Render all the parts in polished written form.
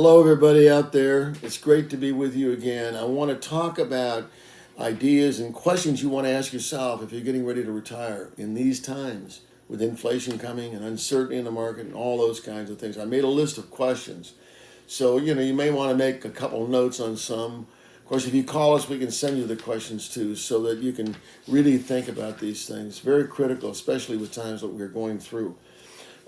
Hello, everybody out there. It's great to be with you again. I want to talk about ideas and questions you want to ask yourself if you're getting ready to retire in these times with inflation coming and uncertainty in the market and all those kinds of things. I made a list of questions. So, you may want to make a couple notes on some. Of course, if you call us, we can send you the questions too so that you can really think about these things. Very critical, especially with times that we're going through.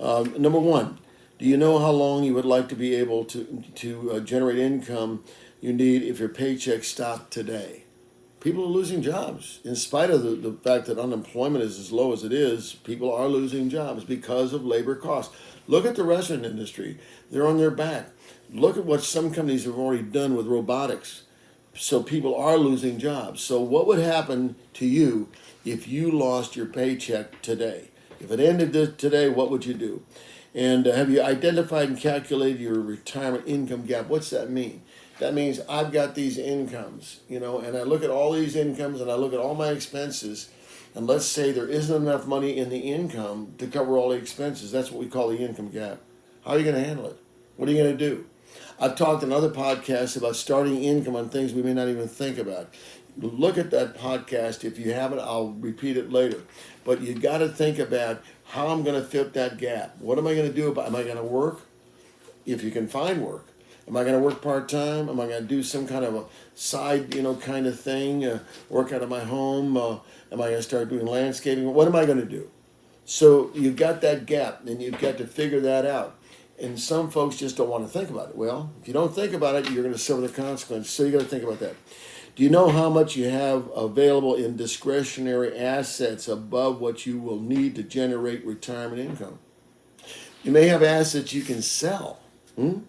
Number one, do you know how long you would like to be able to generate income you need if your paycheck stopped today? People are losing jobs. In spite of the fact that unemployment is as low as it is, people are losing jobs because of labor costs. Look at the restaurant industry. They're on their back. Look at what some companies have already done with robotics. So people are losing jobs. So what would happen to you if you lost your paycheck today? If it ended today, what would you do? And have you identified and calculated your retirement income gap? What's that mean? That means I've got these incomes, and I look at all these incomes and I look at all my expenses, and let's say there isn't enough money in the income to cover all the expenses. That's what we call the income gap. How are you going to handle it? What are you going to do? I've talked in other podcasts about starting income on things we may not even think about. Look at that podcast. If you haven't, I'll repeat it later. But you got to think about how I'm going to fit that gap. What am I going to do about? Am I going to work? If you can find work. Am I going to work part-time? Am I going to do some kind of a side, kind of thing? Work out of my home? Am I going to start doing landscaping? What am I going to do? So you've got that gap, and you've got to figure that out. And some folks just don't want to think about it. Well, if you don't think about it, you're going to suffer the consequences. So you got to think about that. Do you know how much you have available in discretionary assets above what you will need to generate retirement income? You may have assets you can sell. You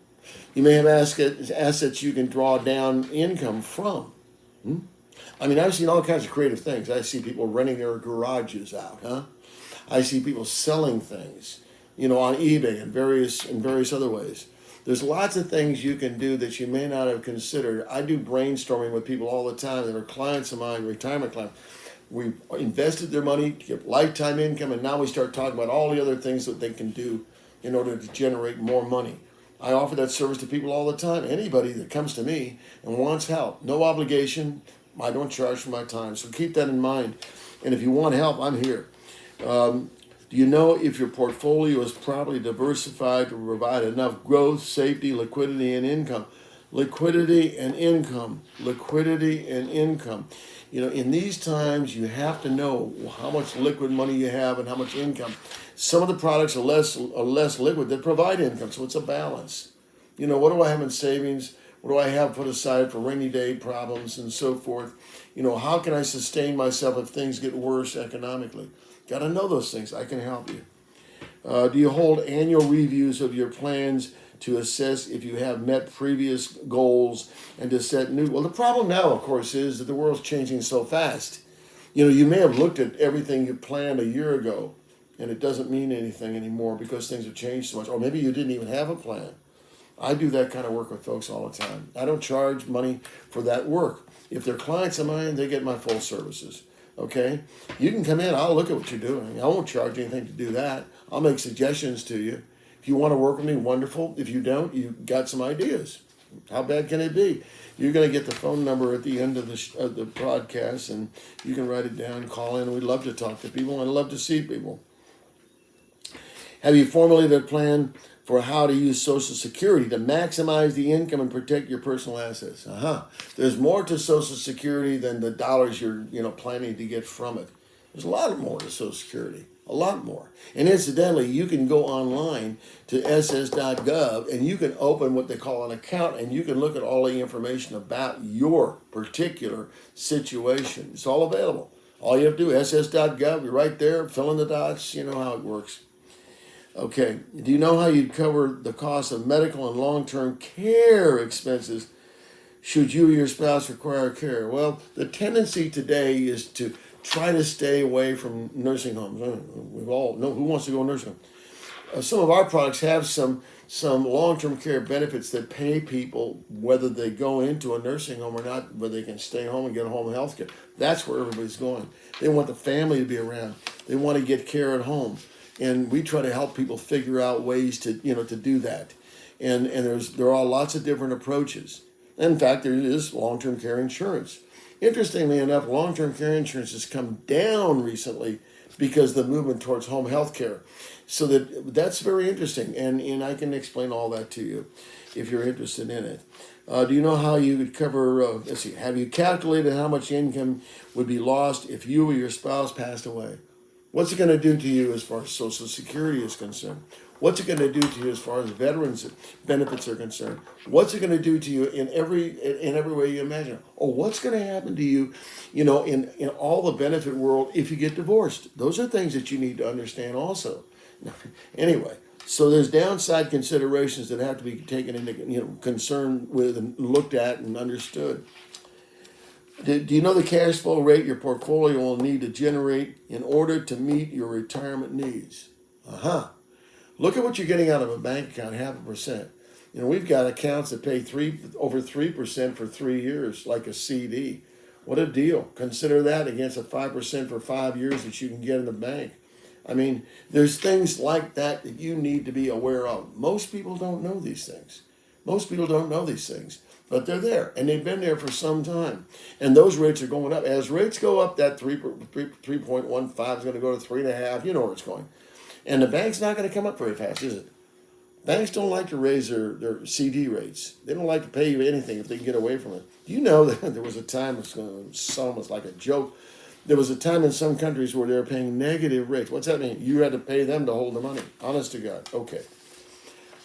may have assets you can draw down income from. I mean, I've seen all kinds of creative things. I see people renting their garages out. I see people selling things, on eBay and various other ways. There's lots of things you can do that you may not have considered. I do brainstorming with people all the time that are clients of mine, retirement clients. We've invested their money to get lifetime income, and now we start talking about all the other things that they can do in order to generate more money. I offer that service to people all the time. Anybody that comes to me and wants help, no obligation. I don't charge for my time, so keep that in mind. And if you want help, I'm here. Do you know if your portfolio is properly diversified to provide enough growth, safety, liquidity, and income? Liquidity and income. Liquidity and income. In these times, you have to know how much liquid money you have and how much income. Some of the products are less liquid that provide income, so it's a balance. What do I have in savings? What do I have put aside for rainy day problems and so forth? How can I sustain myself if things get worse economically? Got to know those things. I can help you. Do you hold annual reviews of your plans to assess if you have met previous goals and to set new? Well, the problem now, of course, is that the world's changing so fast. You may have looked at everything you planned a year ago, and it doesn't mean anything anymore because things have changed so much. Or maybe you didn't even have a plan. I do that kind of work with folks all the time. I don't charge money for that work. If they're clients of mine, they get my full services. Okay? You can come in, I'll look at what you're doing. I won't charge anything to do that. I'll make suggestions to you. If you want to work with me, wonderful. If you don't, you've got some ideas. How bad can it be? You're going to get the phone number at the end of the broadcast, and you can write it down, call in. We'd love to talk to people, and I'd love to see people. Have you formulated a plan for how to use Social Security to maximize the income and protect your personal assets? There's more to Social Security than the dollars you're planning to get from it. There's a lot more to Social Security, a lot more. And incidentally, you can go online to ss.gov and you can open what they call an account, and you can look at all the information about your particular situation. It's all available. All you have to do, ss.gov, you're right there, fill in the dots, you know how it works. Okay, do you know how you'd cover the cost of medical and long-term care expenses should you or your spouse require care? Well, the tendency today is to try to stay away from nursing homes. We all know who wants to go to nursing home. Some of our products have some long-term care benefits that pay people whether they go into a nursing home or not, whether they can stay home and get home health care. That's where everybody's going. They want the family to be around. They want to get care at home. And we try to help people figure out ways to do that. and there are lots of different approaches. In fact, there is long-term care insurance. Interestingly enough, long-term care insurance has come down recently because of the movement towards home health care. So that's very interesting, and I can explain all that to you if you're interested in it. Do you know how you would cover, let's see, have you calculated how much income would be lost if you or your spouse passed away? What's it going to do to you as far as Social Security is concerned? What's it going to do to you as far as veterans benefits are concerned? What's it going to do to you in every way you imagine? Or what's going to happen to you, in all the benefit world if you get divorced? Those are things that you need to understand also. Anyway, so there's downside considerations that have to be taken into concern with and looked at and understood. Do you know the cash flow rate your portfolio will need to generate in order to meet your retirement needs? Look at what you're getting out of a bank account, 0.5%. We've got accounts that pay over 3% for 3 years, like a CD. What a deal. Consider that against a 5% for 5 years that you can get in the bank. I mean, there's things like that you need to be aware of. Most people don't know these things. But they're there, and they've been there for some time. And those rates are going up. As rates go up, that 3.15 is going to go to 3.5. You know where it's going. And the bank's not going to come up very fast, is it? Banks don't like to raise their CD rates. They don't like to pay you anything if they can get away from it. Do you know that there was a time, it's almost like a joke, there was a time in some countries where they were paying negative rates. What's that mean? You had to pay them to hold the money. Honest to God. Okay.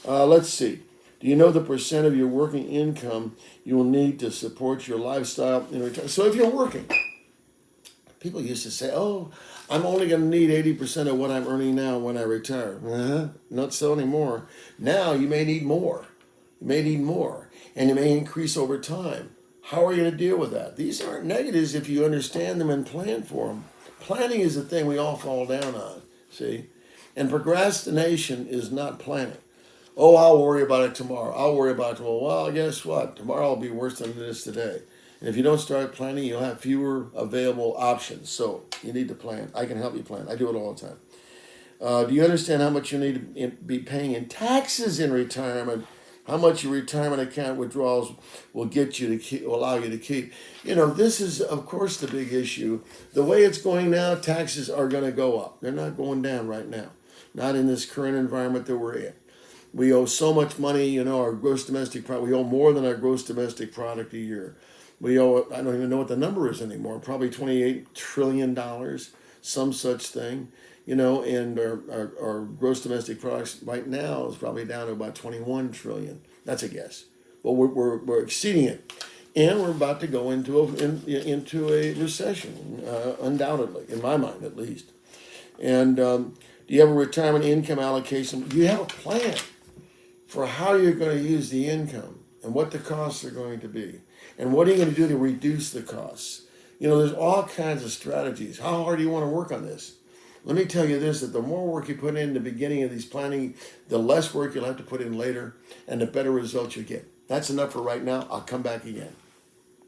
Let's see. Do you know the percent of your working income you will need to support your lifestyle in retirement? So if you're working, people used to say, oh, I'm only going to need 80% of what I'm earning now when I retire. Not so anymore. Now you may need more. And it may increase over time. How are you going to deal with that? These aren't negatives if you understand them and plan for them. Planning is the thing we all fall down on, see? And procrastination is not planning. Oh, I'll worry about it tomorrow. Well, guess what? Tomorrow will be worse than it is today. And if you don't start planning, you'll have fewer available options. So you need to plan. I can help you plan. I do it all the time. Do you understand how much you need to be paying in taxes in retirement? How much your retirement account withdrawals will get you to keep, will allow you to keep? This is, of course, the big issue. The way it's going now, taxes are going to go up. They're not going down right now. Not in this current environment that we're in. We owe so much money, our gross domestic product. We owe more than our gross domestic product a year. We owe, I don't even know what the number is anymore, probably $28 trillion, some such thing. And our gross domestic products right now is probably down to about 21 trillion. That's a guess. But we're exceeding it. And we're about to go into a recession, undoubtedly, in my mind at least. And do you have a retirement income allocation? Do you have a plan for how you're going to use the income and what the costs are going to be? And what are you going to do to reduce the costs? There's all kinds of strategies. How hard do you want to work on this? Let me tell you this, that the more work you put in the beginning of these planning, the less work you'll have to put in later, and the better results you get. That's enough for right now. I'll come back again.